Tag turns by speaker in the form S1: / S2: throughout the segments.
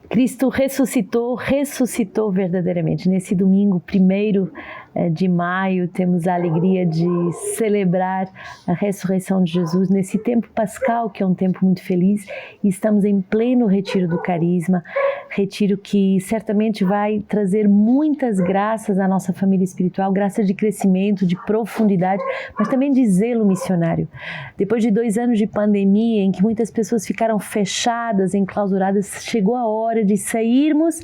S1: Cristo ressuscitou verdadeiramente. Nesse domingo, 1º de maio, temos a alegria de celebrar a ressurreição de Jesus nesse tempo pascal, que é um tempo muito feliz, e estamos em pleno retiro do carisma, retiro que certamente vai trazer muitas graças à nossa família espiritual, graças de crescimento, de profundidade, mas também de zelo missionário. Depois de 2 anos de pandemia, em que muitas pessoas ficaram fechadas, enclausuradas, chegou a hora de sairmos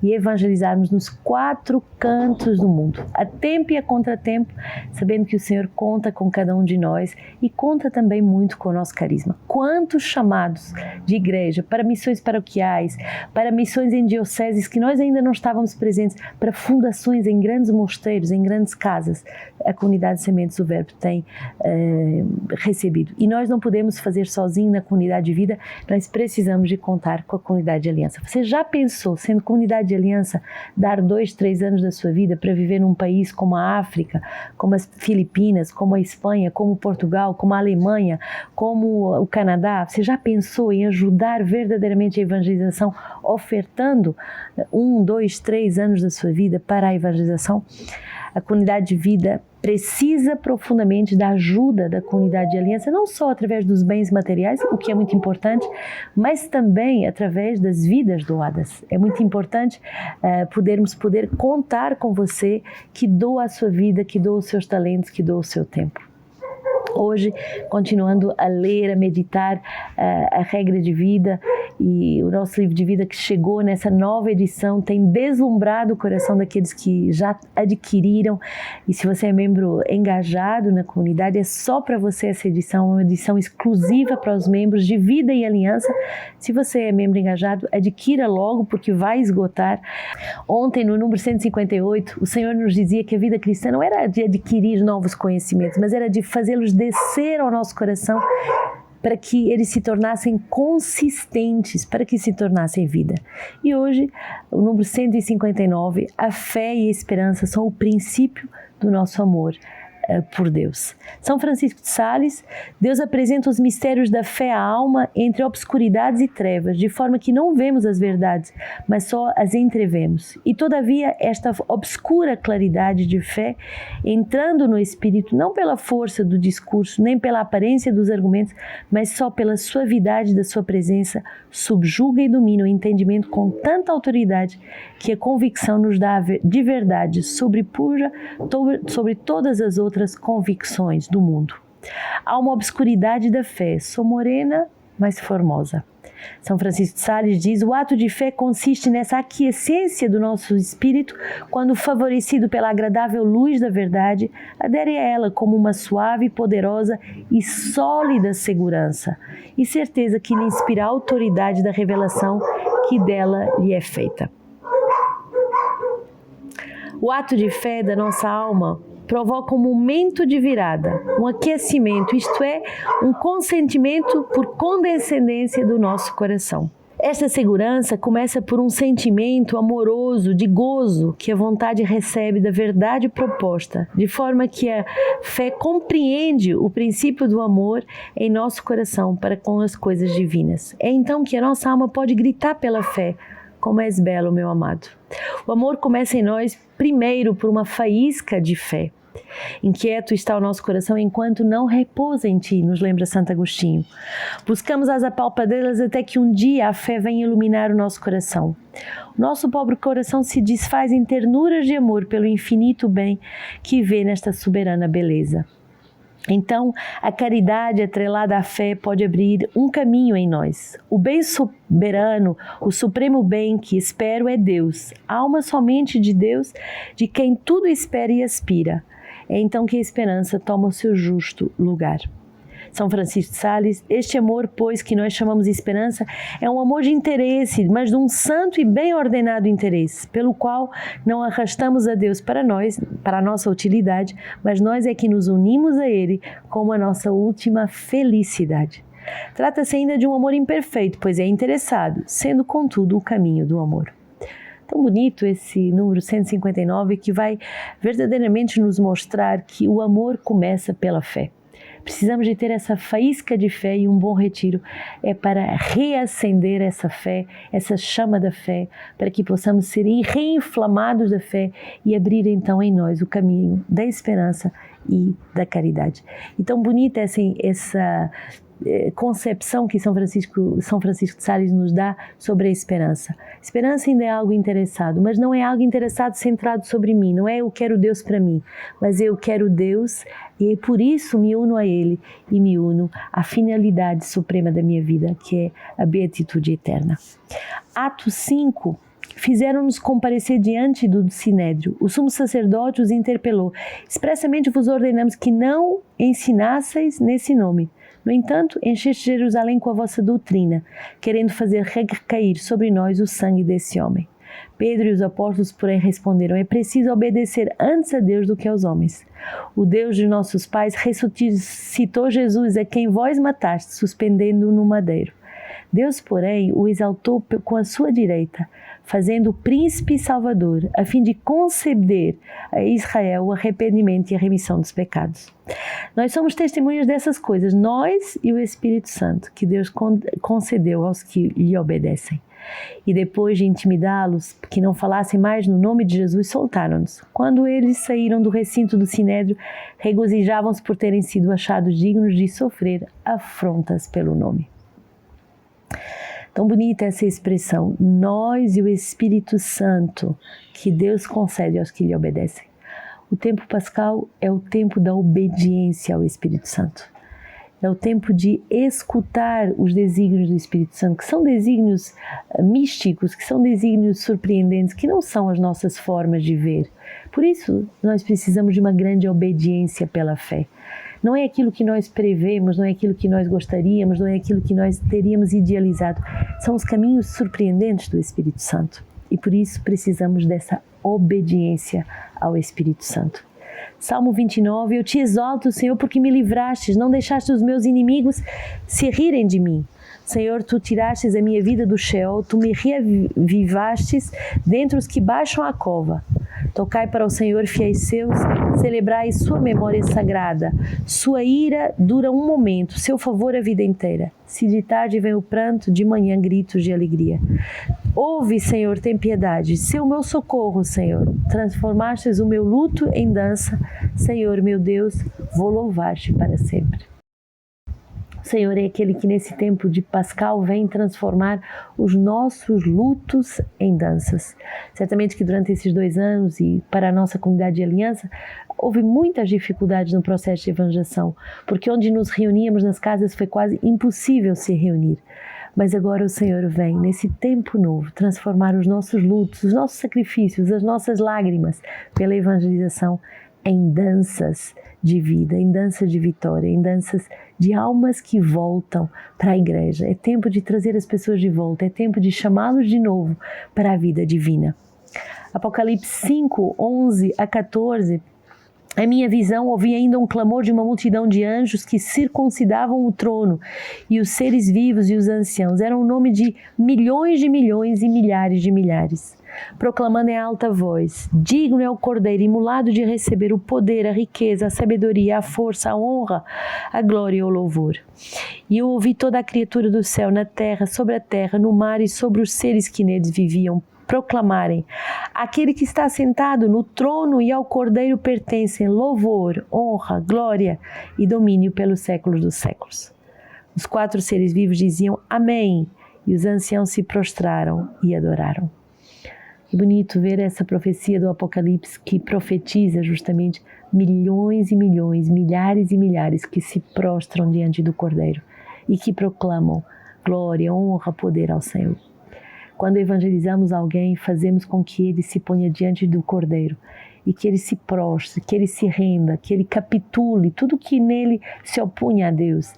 S1: e evangelizarmos nos 4 cantos do mundo, a tempo e a contratempo, sabendo que o Senhor conta com cada um de nós e conta também muito com o nosso carisma. Quantos chamados de igreja para missões paroquiais, para missões em dioceses que nós ainda não estávamos presentes, para fundações em grandes mosteiros, em grandes casas, a comunidade Sementes do Verbo tem recebido. E nós não podemos fazer sozinho na comunidade de vida, nós precisamos de contar com a comunidade de aliança. Você já pensou, sendo comunidade de aliança, dar 2, 3 anos da sua vida para viver num país como a África, como as Filipinas, como a Espanha, como Portugal, como a Alemanha, como o Canadá? Você já pensou em ajudar verdadeiramente a evangelização, ofertando 1, 2, 3 anos da sua vida para a evangelização? A comunidade de vida precisa profundamente da ajuda da comunidade de aliança, não só através dos bens materiais, o que é muito importante, mas também através das vidas doadas. É muito importante poder contar com você que doa a sua vida, que doa os seus talentos, que doa o seu tempo. Hoje, continuando a ler, a meditar a regra de vida, e o nosso livro de vida que chegou nessa nova edição tem deslumbrado o coração daqueles que já adquiriram. E se você é membro engajado na comunidade, é só para você essa edição, uma edição exclusiva para os membros de Vida e Aliança. Se você é membro engajado, adquira logo, porque vai esgotar. Ontem, no número 158, o Senhor nos dizia que a vida cristã não era de adquirir novos conhecimentos, mas era de fazê-los descer ao nosso coração, para que eles se tornassem consistentes, para que se tornassem vida. E hoje, o número 159, a fé e a esperança são o princípio do nosso amor por Deus. São Francisco de Sales, Deus apresenta os mistérios da fé à alma entre obscuridades e trevas, de forma que não vemos as verdades, mas só as entrevemos. E todavia, esta obscura claridade de fé, entrando no Espírito, não pela força do discurso, nem pela aparência dos argumentos, mas só pela suavidade da sua presença, subjuga e domina o entendimento com tanta autoridade que a convicção nos dá de verdade, sobrepuja sobre todas as outras convicções do mundo. Há uma obscuridade da fé, sou morena, mas formosa. São Francisco de Sales diz: o ato de fé consiste nessa aquiescência do nosso espírito, quando favorecido pela agradável luz da verdade, adere a ela como uma suave, poderosa e sólida segurança e certeza que lhe inspira a autoridade da revelação que dela lhe é feita. O ato de fé da nossa alma provoca um momento de virada, um aquecimento, isto é, um consentimento por condescendência do nosso coração. Esta segurança começa por um sentimento amoroso, de gozo, que a vontade recebe da verdade proposta, de forma que a fé compreende o princípio do amor em nosso coração para com as coisas divinas. É então que a nossa alma pode gritar pela fé: como és belo, meu amado. O amor começa em nós primeiro por uma faísca de fé. Inquieto está o nosso coração enquanto não repousa em ti, nos lembra Santo Agostinho. Buscamos as apalpadeiras até que um dia a fé venha iluminar o nosso coração. O nosso pobre coração se desfaz em ternuras de amor pelo infinito bem que vê nesta soberana beleza. Então, a caridade atrelada à fé pode abrir um caminho em nós. O bem soberano, o supremo bem que espero é Deus, alma somente de Deus, de quem tudo espera e aspira. É então que a esperança toma o seu justo lugar. São Francisco de Sales: este amor, pois, que nós chamamos de esperança, é um amor de interesse, mas de um santo e bem ordenado interesse, pelo qual não arrastamos a Deus para nós, para a nossa utilidade, mas nós é que nos unimos a Ele como a nossa última felicidade. Trata-se ainda de um amor imperfeito, pois é interessado, sendo contudo o caminho do amor. Tão bonito esse número 159, que vai verdadeiramente nos mostrar que o amor começa pela fé. Precisamos de ter essa faísca de fé, e um bom retiro é para reacender essa fé, essa chama da fé, para que possamos ser reinflamados da fé e abrir então em nós o caminho da esperança e da caridade. E tão bonita essa concepção que São Francisco de Sales nos dá sobre a esperança. Esperança ainda é algo interessado, mas não é algo interessado centrado sobre mim, não é eu quero Deus para mim, mas eu quero Deus e por isso me uno a Ele e me uno à finalidade suprema da minha vida, que é a beatitude eterna. Atos 5, fizeram-nos comparecer diante do sinédrio. O sumo sacerdote os interpelou. Expressamente vos ordenamos que não ensinasseis nesse nome. No entanto, encheste Jerusalém com a vossa doutrina, querendo fazer recair sobre nós o sangue desse homem. Pedro e os apóstolos, porém, responderam: é preciso obedecer antes a Deus do que aos homens. O Deus de nossos pais ressuscitou Jesus, a quem vós mataste, suspendendo-o no madeiro. Deus, porém, o exaltou com a sua direita, fazendo-o príncipe e salvador, a fim de conceder a Israel o arrependimento e a remissão dos pecados. Nós somos testemunhas dessas coisas, nós e o Espírito Santo, que Deus concedeu aos que lhe obedecem. E depois de intimidá-los, que não falassem mais no nome de Jesus, soltaram-nos. Quando eles saíram do recinto do sinédrio, regozijavam-se por terem sido achados dignos de sofrer afrontas pelo nome. Tão bonita essa expressão, nós e o Espírito Santo, que Deus concede aos que lhe obedecem. O tempo pascal é o tempo da obediência ao Espírito Santo. É o tempo de escutar os desígnios do Espírito Santo, que são desígnios místicos, que são desígnios surpreendentes, que não são as nossas formas de ver. Por isso, nós precisamos de uma grande obediência pela fé. Não é aquilo que nós prevemos, não é aquilo que nós gostaríamos, não é aquilo que nós teríamos idealizado. São os caminhos surpreendentes do Espírito Santo. E por isso precisamos dessa obediência ao Espírito Santo. Salmo 29, eu te exalto, Senhor, porque me livrastes, não deixaste os meus inimigos se rirem de mim. Senhor, tu tirastes a minha vida do Sheol, tu me reavivastes dentre os que baixam a cova. Tocai para o Senhor, fiéis seus, celebrai sua memória sagrada. Sua ira dura um momento, seu favor a vida inteira. Se de tarde vem o pranto, de manhã gritos de alegria. Ouve, Senhor, tem piedade, seu meu socorro, Senhor. Transformastes o meu luto em dança. Senhor, meu Deus, vou louvar-te para sempre. O Senhor é aquele que nesse tempo de Pascal vem transformar os nossos lutos em danças. Certamente que durante esses 2 anos e para a nossa comunidade de aliança, houve muitas dificuldades no processo de evangelização, porque onde nos reuníamos nas casas foi quase impossível se reunir. Mas agora o Senhor vem, nesse tempo novo, transformar os nossos lutos, os nossos sacrifícios, as nossas lágrimas pela evangelização em danças de vida, em danças de vitória, em danças de almas que voltam para a igreja. É tempo de trazer as pessoas de volta, é tempo de chamá-los de novo para a vida divina. Apocalipse 5, 11 a 14. A minha visão, ouvi ainda um clamor de uma multidão de anjos que circuncidavam o trono e os seres vivos e os anciãos. Era um nome de milhões e milhares de milhares. Proclamando em alta voz, digno é o Cordeiro imolado de receber o poder, a riqueza, a sabedoria, a força, a honra, a glória e o louvor. E eu ouvi toda a criatura do céu, na terra, sobre a terra, no mar e sobre os seres que neles viviam, proclamarem: aquele que está sentado no trono e ao Cordeiro pertencem louvor, honra, glória e domínio pelos séculos dos séculos. Os 4 seres vivos diziam amém, e os anciãos se prostraram e adoraram. Que bonito ver essa profecia do Apocalipse que profetiza justamente milhões e milhões, milhares e milhares que se prostram diante do Cordeiro e que proclamam glória, honra, poder ao Senhor. Quando evangelizamos alguém, fazemos com que ele se ponha diante do Cordeiro e que ele se prostre, que ele se renda, que ele capitule tudo que nele se opunha a Deus,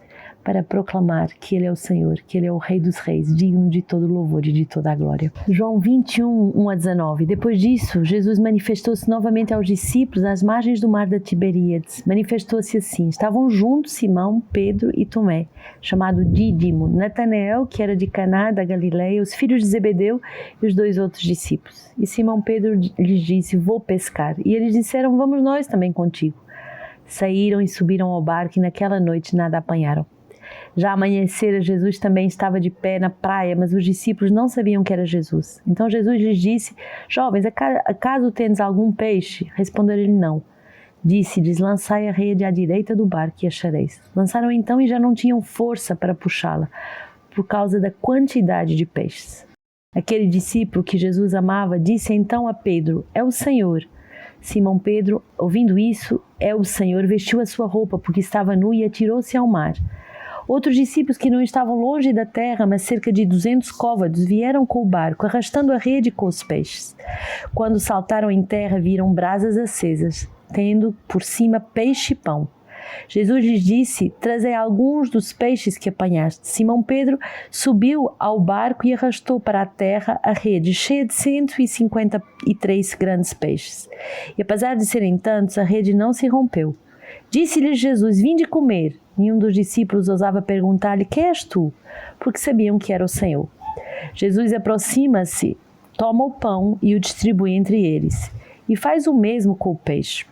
S1: para proclamar que Ele é o Senhor, que Ele é o Rei dos Reis, digno de todo louvor e de toda a glória. João 21, 1 a 19. Depois disso, Jesus manifestou-se novamente aos discípulos às margens do mar da Tiberíades. Manifestou-se assim: estavam juntos Simão, Pedro e Tomé, chamado Dídimo, Natanael, que era de Caná da Galileia, os filhos de Zebedeu e os 2 outros discípulos. E Simão Pedro lhes disse: vou pescar. E eles disseram: vamos nós também contigo. Saíram e subiram ao barco e naquela noite nada apanharam. Já amanhecera, Jesus também estava de pé na praia, mas os discípulos não sabiam que era Jesus. Então Jesus lhes disse: Jovens, acaso tendes algum peixe? Responderam-lhe: Não. Disse-lhes: Lançai a rede à direita do barco e achareis. Lançaram então e já não tinham força para puxá-la, por causa da quantidade de peixes. Aquele discípulo que Jesus amava disse então a Pedro: É o Senhor. Simão Pedro, ouvindo isso, é o Senhor, vestiu a sua roupa, porque estava nu, e atirou-se ao mar. Outros discípulos que não estavam longe da terra, mas cerca de 200 côvados, vieram com o barco, arrastando a rede com os peixes. Quando saltaram em terra, viram brasas acesas, tendo por cima peixe e pão. Jesus lhes disse: Trazei alguns dos peixes que apanhaste. Simão Pedro subiu ao barco e arrastou para a terra a rede, cheia de 153 grandes peixes. E apesar de serem tantos, a rede não se rompeu. Disse-lhes Jesus: Vinde comer. Nenhum dos discípulos ousava perguntar-lhe: Quem és tu? Porque sabiam que era o Senhor. Jesus aproxima-se, toma o pão e o distribui entre eles, e faz o mesmo com o peixe.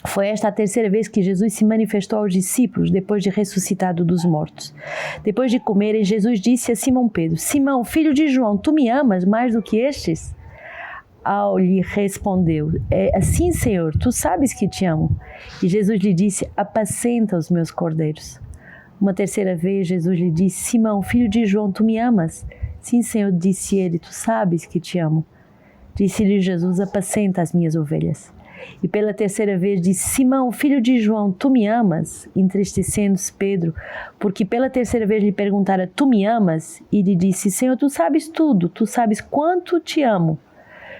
S1: Foi esta a terceira vez que Jesus se manifestou aos discípulos, depois de ressuscitado dos mortos. Depois de comerem, Jesus disse a Simão Pedro: Simão, filho de João, tu me amas mais do que estes? Ao lhe respondeu: É assim, Senhor, tu sabes que te amo. E Jesus lhe disse: Apacenta os meus cordeiros. Uma terceira vez, Jesus lhe disse: Simão, filho de João, tu me amas? Sim, Senhor, disse ele, tu sabes que te amo. Disse-lhe Jesus: Apacenta as minhas ovelhas. E pela terceira vez disse: Simão, filho de João, tu me amas? Entristecendo-se Pedro, porque pela terceira vez lhe perguntara: Tu me amas? E lhe disse: Senhor, tu sabes tudo, tu sabes quanto te amo.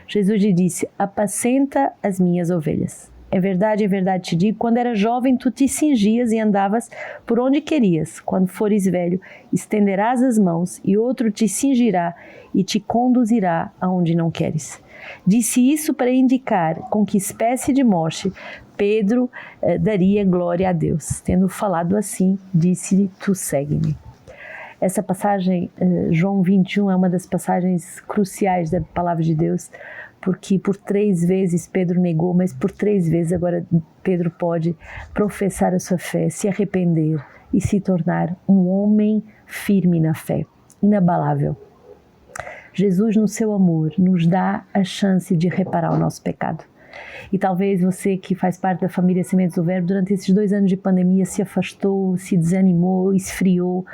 S1: Jesus lhe disse: Apacenta as minhas ovelhas. Em verdade te digo, quando eras jovem, tu te cingias e andavas por onde querias. Quando fores velho, estenderás as mãos e outro te cingirá e te conduzirá aonde não queres. Disse isso para indicar com que espécie de morte Pedro daria glória a Deus. Tendo falado assim, disse-lhe: Tu segue-me. Essa passagem, João 21, é uma das passagens cruciais da palavra de Deus, porque por 3 vezes Pedro negou, mas por 3 vezes agora Pedro pode professar a sua fé, se arrepender e se tornar um homem firme na fé, inabalável. Jesus, no seu amor, nos dá a chance de reparar o nosso pecado. E talvez você que faz parte da família Sementes do Verbo, durante esses 2 anos de pandemia se afastou, se desanimou, esfriou.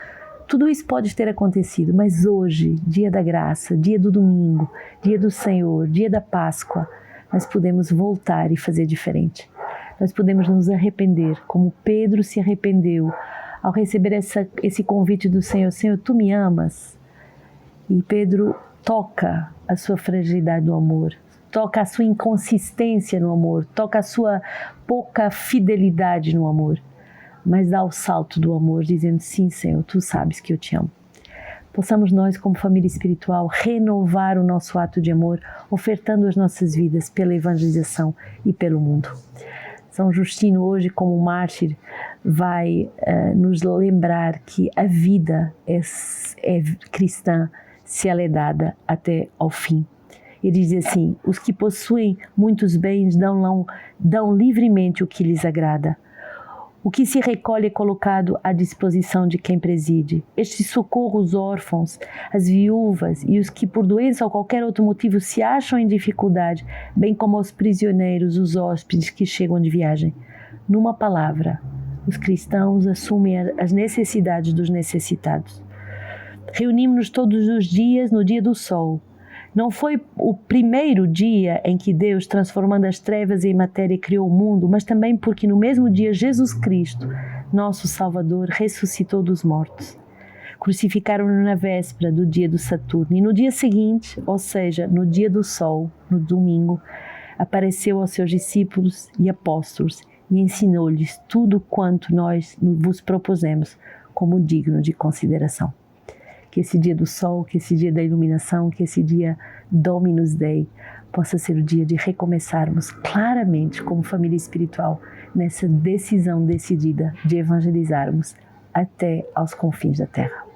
S1: Tudo isso pode ter acontecido, mas hoje, dia da graça, dia do domingo, dia do Senhor, dia da Páscoa, nós podemos voltar e fazer diferente. Nós podemos nos arrepender, como Pedro se arrependeu ao receber esse convite do Senhor: Senhor, tu me amas? E Pedro toca a sua fragilidade no amor, toca a sua inconsistência no amor, toca a sua pouca fidelidade no amor, mas dá o salto do amor, dizendo: sim, Senhor, tu sabes que eu te amo. Possamos nós, como família espiritual, renovar o nosso ato de amor, ofertando as nossas vidas pela evangelização e pelo mundo. São Justino, hoje, como mártir, vai nos lembrar que a vida é cristã se ela é dada até ao fim. Ele diz assim: os que possuem muitos bens dão livremente o que lhes agrada. O que se recolhe é colocado à disposição de quem preside. Este socorro os órfãos, as viúvas e os que por doença ou qualquer outro motivo se acham em dificuldade, bem como aos prisioneiros, os hóspedes que chegam de viagem. Numa palavra, os cristãos assumem as necessidades dos necessitados. Reunimos-nos todos os dias no dia do sol. Não foi o primeiro dia em que Deus, transformando as trevas em matéria, criou o mundo, mas também porque no mesmo dia Jesus Cristo, nosso Salvador, ressuscitou dos mortos. Crucificaram-no na véspera do dia do Saturno e no dia seguinte, ou seja, no dia do sol, no domingo, apareceu aos seus discípulos e apóstolos e ensinou-lhes tudo quanto nós vos propusemos como digno de consideração. Que esse dia do sol, que esse dia da iluminação, que esse dia Dominus Dei possa ser o dia de recomeçarmos claramente como família espiritual nessa decisão decidida de evangelizarmos até aos confins da terra.